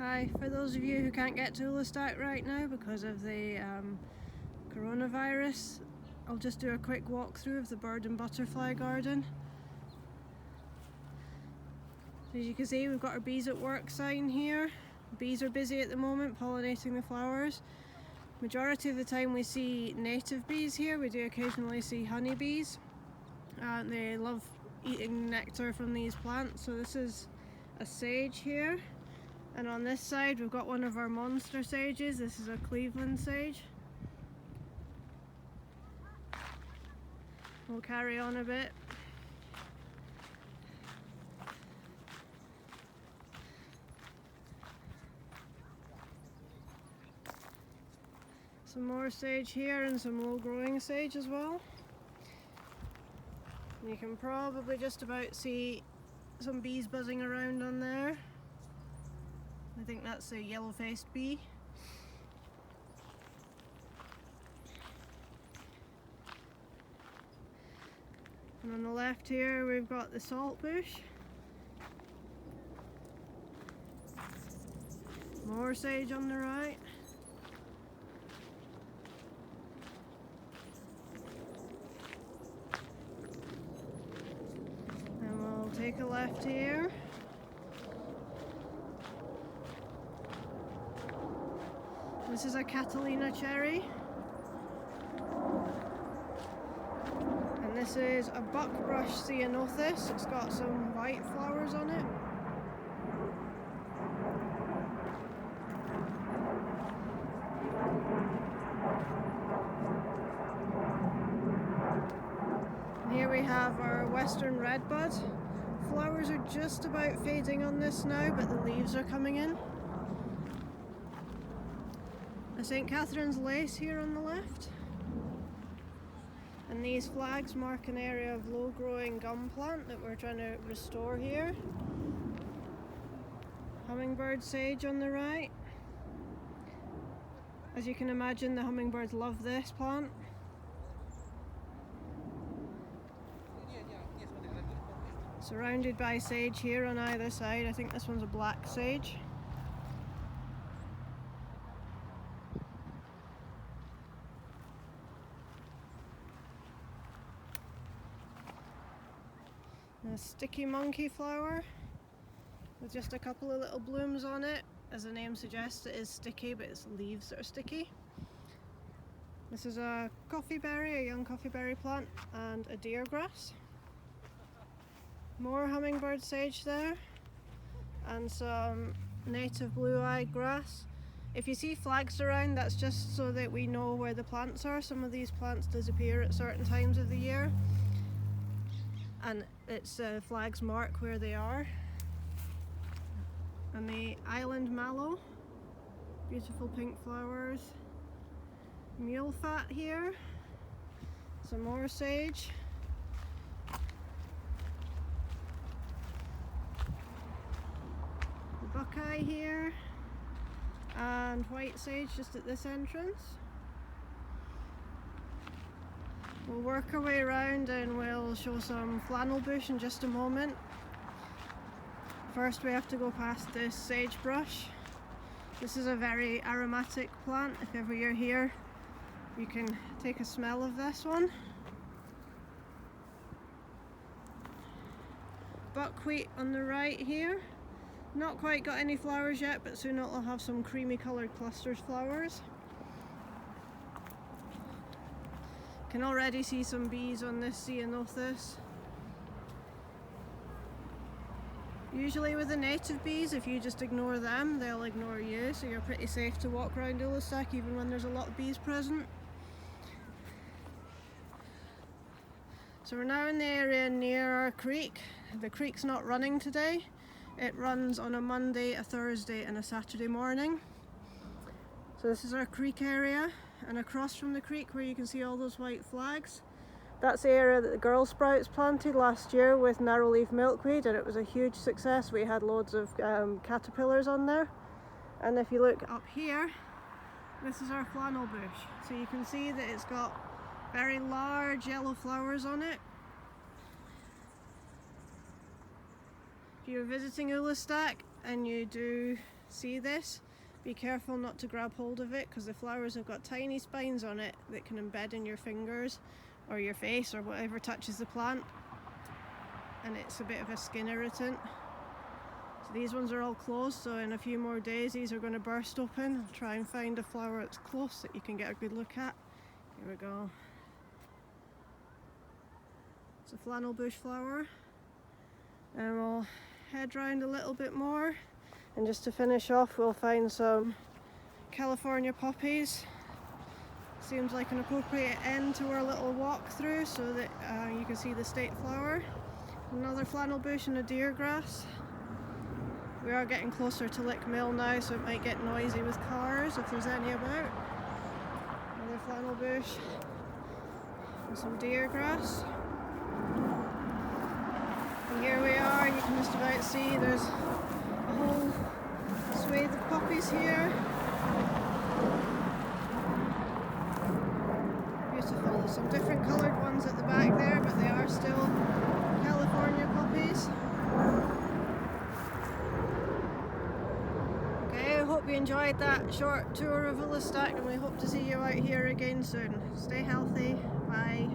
Hi, for those of you who can't get to Ulistac right now because of the coronavirus, I'll just do a quick walkthrough of the bird and butterfly garden. So as you can see, we've got our bees at work sign here. Bees are busy at the moment pollinating the flowers. Majority of the time we see native bees here. We do occasionally see honeybees. They love eating nectar from these plants. So this is a sage here. And on this side we've got one of our monster sages. This is a Cleveland sage. We'll carry on a bit. Some more sage here and some low growing sage as well. And you can probably just about see some bees buzzing around on there. I think that's a yellow-faced bee. And on the left here we've got the saltbush. More sage on the right. And we'll take a left here. This is a Catalina cherry. And this is a buckbrush ceanothus. It's got some white flowers on it. And here we have our western redbud. Flowers are just about fading on this now, but the leaves are coming in. A St. Catherine's lace here on the left. And these flags mark an area of low growing gum plant that we're trying to restore here. Hummingbird sage on the right. As you can imagine, the hummingbirds love this plant. Surrounded by sage here on either side. I think this one's a black sage. A sticky monkey flower with just a couple of little blooms on it. As the name suggests, it is sticky, but its leaves that are sticky. This is a coffeeberry, a young coffeeberry plant, and a deer grass. More hummingbird sage there, and some native blue-eyed grass. If you see flags around, that's just so that we know where the plants are. Some of these plants disappear at certain times of the year, and its flags mark where they are. And the island mallow, beautiful pink flowers. Mule fat here, some more sage. The buckeye here, and white sage just at this entrance. We'll work our way around and we'll show some flannel bush in just a moment. First we have to go past this sagebrush. This is a very aromatic plant. If ever you're here, you can take a smell of this one. Buckwheat on the right here. Not quite got any flowers yet, but soon it'll have some creamy coloured clusters flowers. Can already see some bees on this ceanothus. Usually with the native bees, if you just ignore them, they'll ignore you, so you're pretty safe to walk around Ulistac even when there's a lot of bees present. So we're now in the area near our creek. The creek's not running today. It runs on a Monday, a Thursday and a Saturday morning. So this is our creek area. And across from the creek, where you can see all those white flags, that's the area that the girl sprouts planted last year with narrowleaf milkweed, and it was a huge success. We had loads of caterpillars on there. And if you look up here, this is our flannel bush. So you can see that it's got very large yellow flowers on it. If you're visiting Ulistac and you do see this, be careful not to grab hold of it, because the flowers have got tiny spines on it that can embed in your fingers or your face or whatever touches the plant, and it's a bit of a skin irritant. So these ones are all closed, so in a few more days these are going to burst open. I'll try and find a flower that's close that you can get a good look at. Here we go. It's a flannel bush flower. And we'll head round a little bit more, and just to finish off we'll find some California poppies. Seems like an appropriate end to our little walk through, so that you can see the state flower. Another flannel bush and a deer grass. We are getting closer to Lick Mill now, so it might get noisy with cars if there's any about. Another flannel bush and some deer grass. And here we are, you can just about see there's a whole swathe of poppies here. Beautiful. There's some different coloured ones at the back there, but they are still California poppies. Okay, I hope you enjoyed that short tour of Ulistac, and we hope to see you out here again soon. Stay healthy. Bye.